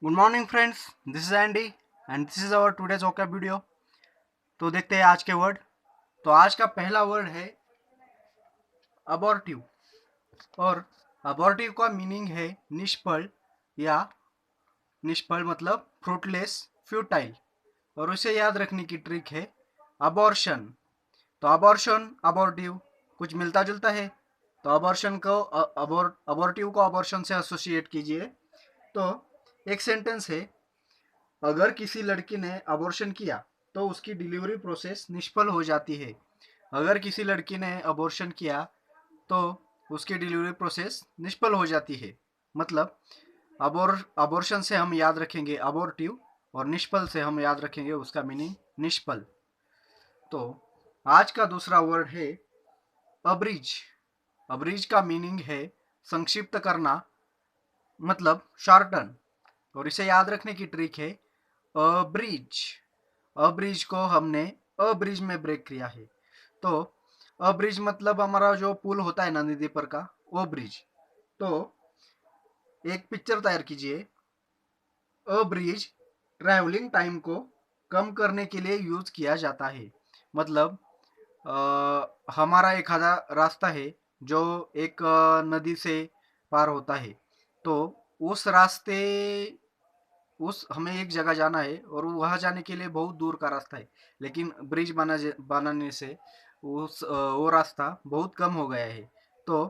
Good morning friends, this is Andy and this is our today's vocab video. तो देखते हैं आज के वर्ड। तो आज का पहला वर्ड है अबॉर्टिव। और अबॉर्टिव का मीनिंग है निष्फल या निष्फल मतलब फ्रूटलेस, फ्यूटाइल। और उसे याद रखने की ट्रिक है अबॉर्शन। तो अबॉर्शन अबॉर्टिव कुछ मिलता जुलता है। तो अबॉर्शन को अबॉर्टिव को अबॉर्शन से एसोसिएट कीजिए। तो एक सेंटेंस है, अगर किसी लड़की ने अबॉर्शन किया तो उसकी डिलीवरी प्रोसेस निष्फल हो जाती है। अगर किसी लड़की ने अबॉर्शन किया तो उसकी डिलीवरी प्रोसेस निष्फल हो जाती है। मतलब अबॉर्शन से हम याद रखेंगे अबॉर्टिव और निष्फल से हम याद रखेंगे उसका मीनिंग निष्फल। तो आज का दूसरा वर्ड है अब्रिज। अब्रिज का मीनिंग है संक्षिप्त करना, मतलब शॉर्टन। और इसे याद रखने की ट्रिक है अब्रिज। अब्रिज को हमने अब्रिज में ब्रेक किया है। तो अब्रिज मतलब हमारा जो पुल होता है ना नदी पर का, वो ब्रिज। तो एक पिक्चर तैयार कीजिए। अब्रिज ट्रैवलिंग टाइम को कम करने के लिए यूज किया जाता है। मतलब हमारा एक आधा रास्ता है जो एक नदी से पार होता है। तो उस रास्ते उस हमें एक जगह जाना है और वहां जाने के लिए बहुत दूर का रास्ता है, लेकिन ब्रिज बनाने से वो रास्ता बहुत कम हो गया है। तो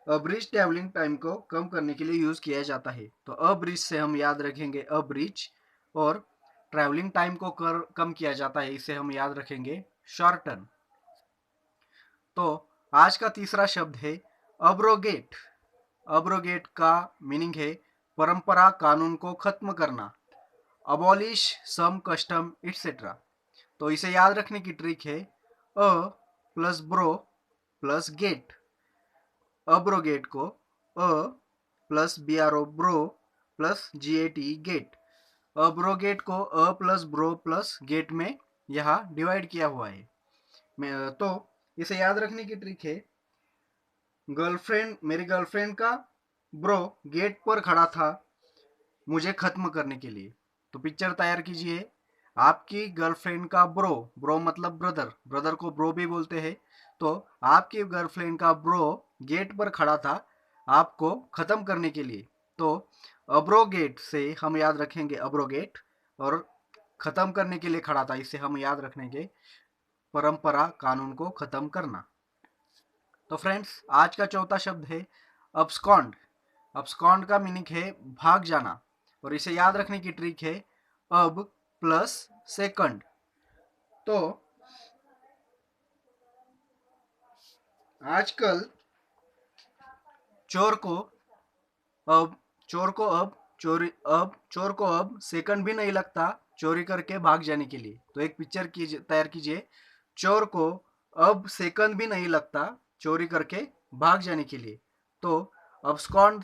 ब्रिज ट्रैवलिंग टाइम को कम करने के लिए यूज किया जाता है। तो ब्रिज से हम याद रखेंगे ब्रिज। और ट्रैवलिंग टाइम को कम किया जाता है, इसे हम याद रखेंगे शॉर्टन। तो आज का तीसरा शब्द है अब्रोगेट। अब्रोगेट का मीनिंग है परंपरा, कानून को खत्म करना। Abolish some custom etcetera. तो इसे याद रखने की ट्रिक है a plus bro plus gate. Abrogate को a plus B R O bro plus G A T gate. Abrogate को a plus bro plus gate में यहाँ डिवाइड किया हुआ है। तो इसे याद रखने की ट्रिक है गर्लफ्रेंड, मेरी गर्लफ्रेंड का ब्रो गेट पर खड़ा था मुझे खत्म करने के लिए। तो पिक्चर तैयार कीजिए। आपकी गर्लफ्रेंड का ब्रो, ब्रो मतलब ब्रदर, ब्रदर को ब्रो भी बोलते हैं। तो आपकी गर्लफ्रेंड का ब्रो गेट पर खड़ा था आपको खत्म करने के लिए। तो अब्रोगेट से हम याद रखेंगे अब्रोगेट। और खत्म करने के लिए खड़ा था, इसे हम याद रखेंगे परंपरा, कानून को खत्म करना। तो फ्रेंड्स आज का चौथा शब्द है अब्सकॉन्ड। अब्सकॉन्ड का मीनिंग है भाग जाना। और इसे याद रखने की ट्रिक है अब प्लस सेकंड। तो आजकल चोर को अब चोर को अब चोरी अब चोर को अब सेकंड भी नहीं लगता चोरी करके भाग जाने के लिए। तो एक पिक्चर तैयार कीजिए। चोर को अब सेकंड भी नहीं लगता चोरी करके भाग जाने के लिए। तो अब्सकॉन्ड,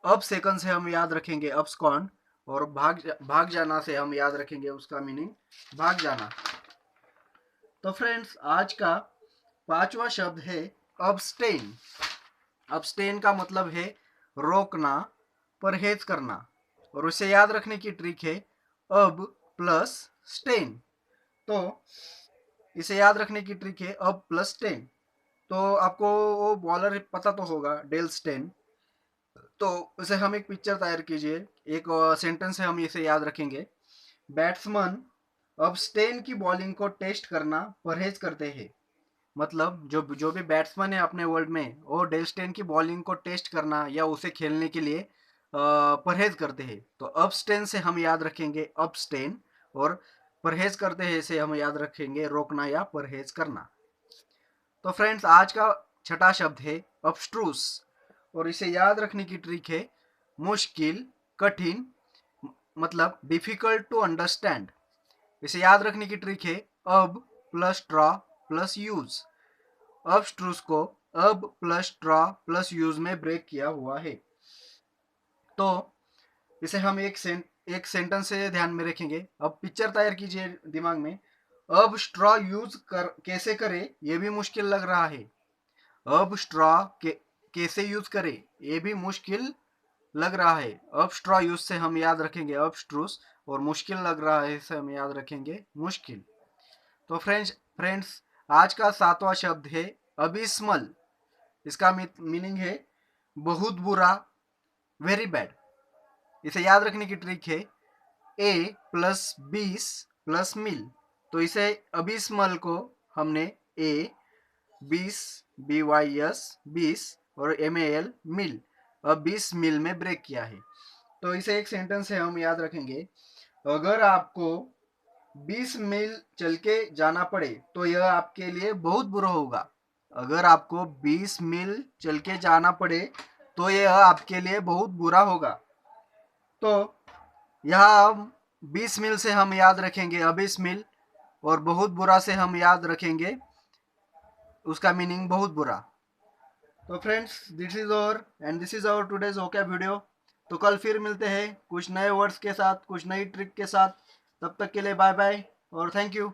अब सेकंड से हम याद रखेंगे अब्सकॉन्ड। और भाग जाना से हम याद रखेंगे उसका मीनिंग भाग जाना। तो फ्रेंड्स आज का पांचवा शब्द है अब्सटेन। अब्सटेन का मतलब है रोकना, परहेज करना। और उसे याद रखने की ट्रिक है अब प्लस स्टेन। तो इसे याद रखने की ट्रिक है अब प्लस टेन। तो आपको वो बॉलर पता तो होगा, डेल स्टेन। तो उसे हम एक पिक्चर तैयार कीजिए। एक सेंटेंस है, हम इसे याद रखेंगे। बैट्समैन अब स्टेन की बॉलिंग को टेस्ट करना परहेज करते हैं। मतलब जो जो भी बैट्समैन है अपने वर्ल्ड में, वो डेल स्टेन की बॉलिंग को टेस्ट करना या उसे खेलने के लिए परहेज करते हैं। तो अब स्टेन से हम याद रखेंगे अब स्टेन। और परहेज करते हैं से हम याद रखेंगे रोकना या परहेज करना। तो फ्रेंड्स आज का छठा शब्द है अब्स्ट्रूस। और इसे याद रखने की ट्रिक है मुश्किल, कठिन, मतलब डिफिकल्ट टू अंडरस्टैंड। इसे याद रखने की ट्रिक है अब प्लस ट्रा प्लस यूज। अब्स्ट्रूस को अब प्लस ट्रा प्लस यूज में ब्रेक किया हुआ है। तो इसे हम एक सेंटेंस से ध्यान में रखेंगे। अब पिक्चर तैयार कीजिए दिमाग में। अब स्ट्रॉ यूज कैसे करे ये भी मुश्किल लग रहा है। अब स्ट्रॉ कैसे यूज करे ये भी मुश्किल लग रहा है, अपस्ट्रॉ यूज से हम याद रखेंगे अपस्ट्रूस, और मुश्किल लग रहा है इसे हम याद रखेंगे मुश्किल। तो फ्रेंड्स आज का 7वां शब्द है अबिस्मल। इसका मीनिंग है बहुत बुरा, वेरी बैड। इसे याद रखने की ट्रिक है ए प्लस 20 प्लस मिल। तो इसे अबिस्मल को हमने ए 20 BYS 20 और MAL मिल, अब 20 मिल में ब्रेक किया है। तो इसे एक सेंटेंस से हम याद रखेंगे, अगर आपको 20 मील चल के जाना पड़े तो यह आपके लिए बहुत बुरा होगा। अगर आपको 20 मील चल के जाना पड़े तो यह आपके लिए बहुत बुरा होगा। तो यहाँ 20 मील से हम याद रखेंगे 20 मील, और बहुत बुरा से हम याद रखेंगे उसका मीनिंग बहुत बुरा। तो फ्रेंड्स दिस इज और and this is our today's okay video. तो कल फिर मिलते हैं कुछ नए वर्ड्स के साथ, कुछ नई ट्रिक के साथ। तब तक के लिए बाय बाय और थैंक यू।